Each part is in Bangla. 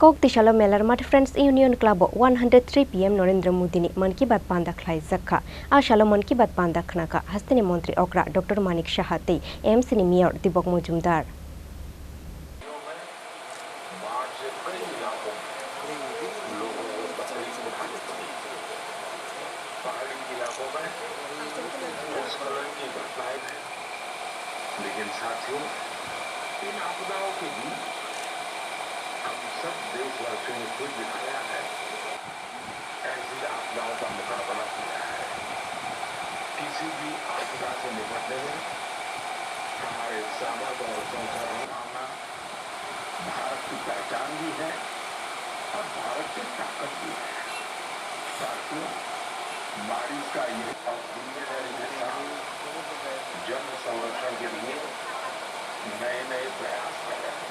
Koktisalo Melarmath Friends Union Club 103 PM Narendra Modini Man ki Baat Panda Khlaijakha Ashalo Man ki Baat Panda Khnaka Hastini Montri Okra Dr. Manik Shahate MC ni Mayor Dibok Mujumdar लेकिन साथियों इन आपदाओं के बीच हम सब देशवासियों ने खुद दिखाया है ऐसी आपदाओं का मुकाबला किया है। किसी भी आपदा से निपटने में हमारे सामर्थ्य और संसाधन होना भारत की पहचान भी है और भारत की ताकत भी है। साथियों बारिश का ये और जिम्मेदारी के साथ जल संरक्षण के लिए नए प्रयास कर रहे हैं।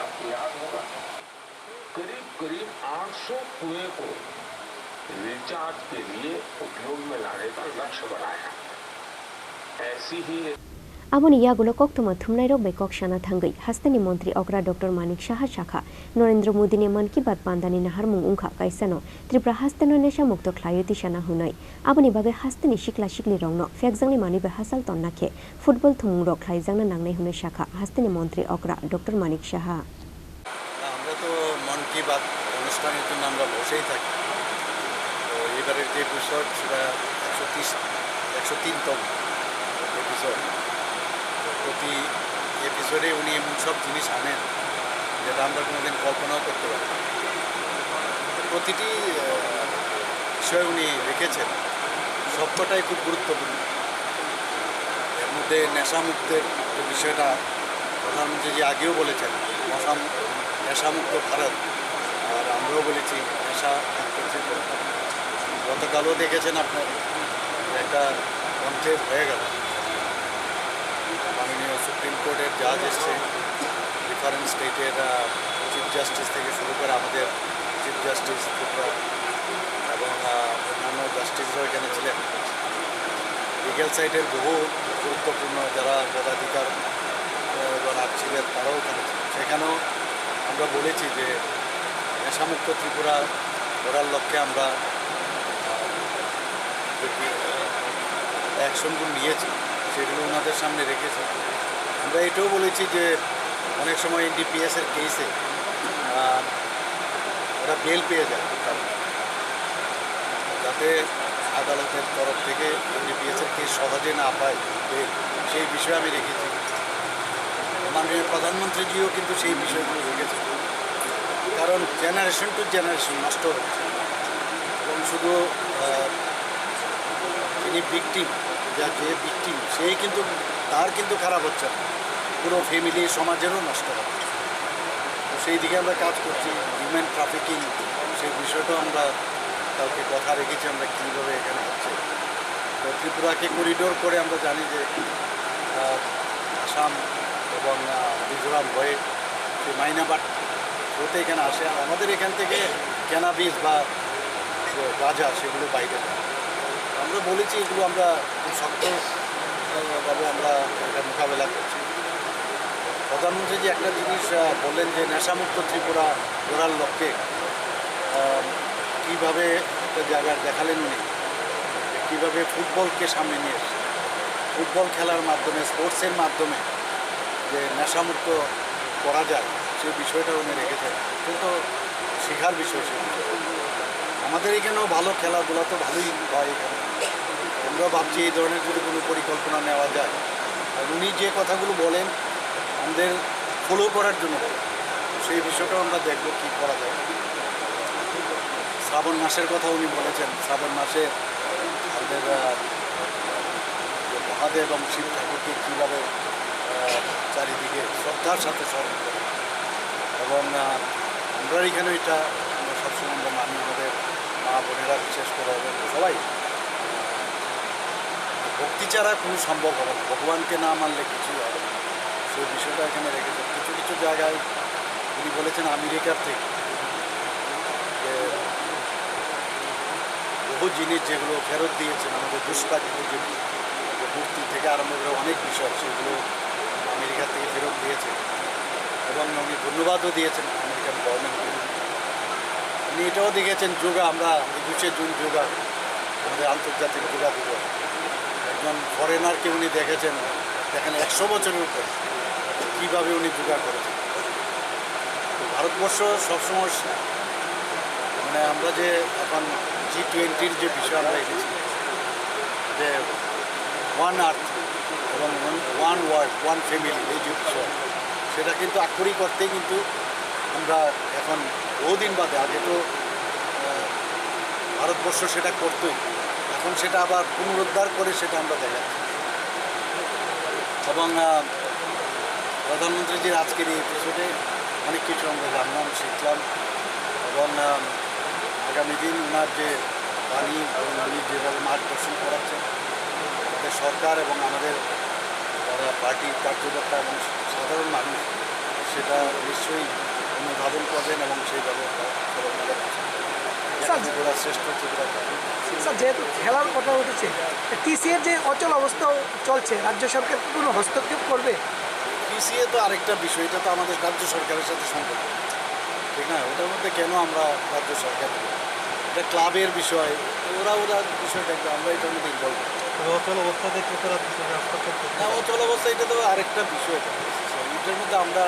आपको याद होगा करीब 800 कुएं को रिचार्ज के लिए उपयोग में लाने का लक्ष्य बनाया। ऐसी ही Aboni yagulo koktuma thumnai ro bekok shana thangai hastani montri okra Dr. Manik Shaha Shakha Narendra Modini Man ki Baat Pandani nahar mung ungkha kaisano Tripura hastano nesha mukto khlayoti shana hunai aboni bage hastani shikla shikli rongno fekjangni mani be hasal tonnakhe football thumung ro khlaijangna nangnai hunai shakha hastani montri okra Dr. Manik Shaha আমরা তো মন কি বাত অনুষ্ঠানের জন্য আমরা বসেই থাকি তো এবারের যে এপিসোড সেটা 103তম এপিসোড প্রতি এপিসোডে উনি এমন সব জিনিস আনেন যেটা আমরা কোনোদিন কল্পনাও করতে পারি প্রতিটি বিষয় উনি রেখেছেন সবকটাই খুব গুরুত্বপূর্ণ এর মধ্যে নেশামুক্তের যে বিষয়টা প্রধানমন্ত্রী যে আগেও বলেছেন নেশামুক্ত ভারত আর আমরাও বলেছি নেশামুক্ত গতকালও দেখেছেন আপনার একটা কনফ্লিক্ট হয়ে গেল মাননীয় সুপ্রিম কোর্টের জাজ এসছে ডিফারেন্ট স্টেটের চিফ জাস্টিস থেকে শুরু করে আমাদের চিফ জাস্টিস ত্রিপুরা এবং অন্যান্য জাস্টিসরাও এখানে ছিলেন লিগ্যাল সাইডের বহু গুরুত্বপূর্ণ যারা পদাধিকার ছিলেন তারাও এখানে সেখানেও আমরা বলেছি যে নেশামুক্ত ত্রিপুরা গড়ার লক্ষ্যে আমরা অ্যাকশনগুলো নিয়েছি সেগুলো ওনাদের সামনে রেখেছি আমরা এটাও বলেছি যে অনেক সময় এনডিপিএসের কেসে ওরা বেল পেয়ে যায় যাতে আদালতের তরফ থেকে এনডিপিএসের কেস সহজে না পায় বেল সেই বিষয়ে আমি রেখেছি মাননীয় প্রধানমন্ত্রীজিও কিন্তু সেই বিষয়গুলো রেখেছে কারণ জেনারেশন টু জেনারেশন নষ্ট হচ্ছে এবং শুধু যিনি ভিকটিম যে ভিকটিম সেই কিন্তু তার কিন্তু খারাপ হচ্ছে না পুরো ফ্যামিলি সমাজেরও নষ্ট হচ্ছে তো সেই দিকে আমরা কাজ করছি হিউম্যান ট্রাফিকিং সেই বিষয়টাও আমরা কাউকে কথা রেখেছি আমরা কীভাবে এখানে হচ্ছে তো ত্রিপুরাকে করিডোর করে আমরা জানি যে আসাম এবং মিজোরাম হয়ে সেই মাইনাবাট হতে এখানে আসে আর আমাদের এখান থেকে ক্যানাবিস বা গাঁজা সেগুলো বাইরে আমরা বলেছি এগুলো আমরা খুব শক্তভাবে আমরা এটা মোকাবেলা করছি প্রধানমন্ত্রী যে একটা জিনিস বললেন যে নেশামুক্ত ত্রিপুরা গড়ার লক্ষ্যে কীভাবে একটা জায়গা দেখালেন উনি কীভাবে ফুটবলকে সামনে নিয়ে এসে ফুটবল খেলার মাধ্যমে স্পোর্টসের মাধ্যমে যে নেশামুক্ত করা যায় সেই বিষয়টা উনি রেখেছেন কিন্তু শেখার বিষয় সে আমাদের এখানেও ভালো খেলাধুলা তো ভালোই হয় এখানে আমরা ভাবছি এই ধরনের যদি কোনো পরিকল্পনা নেওয়া যায় আর উনি যে কথাগুলো বলেন আমাদের ফলো করার জন্য সেই বিষয়টাও আমরা দেখব কী করা যায় শ্রাবণ মাসের কথা উনি বলেছেন শ্রাবণ মাসে আমাদের মহাদেব এবং শিব ঠাকুরকে কীভাবে চারিদিকে শ্রদ্ধার সাথে স্মরণ করে এবং আমরা এখানে এটা আমরা সবসময় আমরা মানি আমাদের মা বোনেরা বিশেষ করে এবং সবাই ভক্তি ছাড়া কোনো সম্ভব হবে না ভগবানকে না মানলে কিছুই হবে না সেই বিষয়টা এখানে রেখেছে কিছু কিছু জায়গায় উনি বলেছেন আমেরিকার থেকে যে বহু জিনিস যেগুলো ফেরত দিয়েছেন আমাদের দুষ্প্রাপ্য যে মূর্তি থেকে আরম্ভ করে অনেক বিষয় সেগুলো আমেরিকা থেকে ফেরত দিয়েছে এবং উনি ধন্যবাদও দিয়েছেন আমেরিকান গভর্নমেন্টকে। উনি এটাও দেখেছেন যোগা, আমরা 21শে জুন যোগা, আমাদের আন্তর্জাতিক যোগা দিবস, একজন ফরেনারকে উনি দেখেছেন, দেখেন 100 বছরের উপর কীভাবে উনি যোগা করেছেন। তো ভারতবর্ষ সবসময় মানে আমরা যে এখন G20-র যে বিষয় আমরা এনেছি, যে ওয়ান আর্থ এবং ওয়ান ওয়ার্ল্ড, ওয়ান ফ্যামিলি, এই যে বিষয়, সেটা কিন্তু আক্ষরিক করতেই কিন্তু আমরা এখন বহুদিন বাদে, আগে তো ভারতবর্ষ সেটা করতোই, এখন সেটা আবার পুনরুদ্ধার করে সেটা আমরা দেখাচ্ছি। এবং প্রধানমন্ত্রীজির আজকের এই এপিসোডে অনেক কিছু আমরা জানলাম, শিখলাম, এবং আগামী দিন ওনার যে বাণী এবং উনি যেভাবে মার্গদর্শন করাচ্ছেন আমাদের সরকার এবং আমাদের যারা পার্টির কার্যকর্তা এবং সাধারণ মানুষ, সেটা নিশ্চয়ই অনুধাবন করবেন এবং সেইভাবে শ্রেষ্ঠ স্যার, যেহেতু খেলার কথা উঠেছে, টিসিএর যে অচল অবস্থা চলছে, রাজ্য সরকার কি কোনো হস্তক্ষেপ করবে? টিসিএ তো আরেকটা বিষয়, এটা তো আমাদের রাজ্য সরকারের সাথে সম্পর্ক, ঠিক না? ওটার মধ্যে কেন আমরা রাজ্য সরকার, এটা ক্লাবের বিষয়, ওরা বিষয় দেখবে, আমরা এটার মধ্যে ইনভলভ। অচল অবস্থাতে না, অচল অবস্থা এটা তো আরেকটা বিষয়, এটার মধ্যে আমরা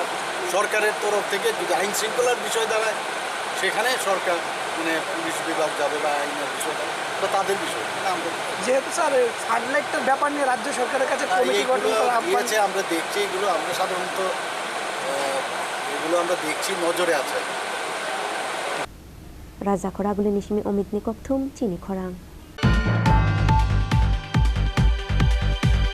সরকারের তরফ থেকে যদি আইন শৃঙ্খলার বিষয় দাঁড়ায়, সেখানে সরকার মানে পুলিশ বিভাগ যাবে বা আইনের বিষয় তো তাদের বিষয়। যেহেতু স্যার সানলাইটের ব্যাপার নিয়ে রাজ্য সরকারের কাছে কমিটি গঠন করা হয়েছে, আমরা দেখছি এগুলো, আমরা সাধারণত এগুলো আমরা দেখছি, নজরে আছে। রাজা খরাগুলি নিশিমি অমিত নিকথুম চিনি খরাং।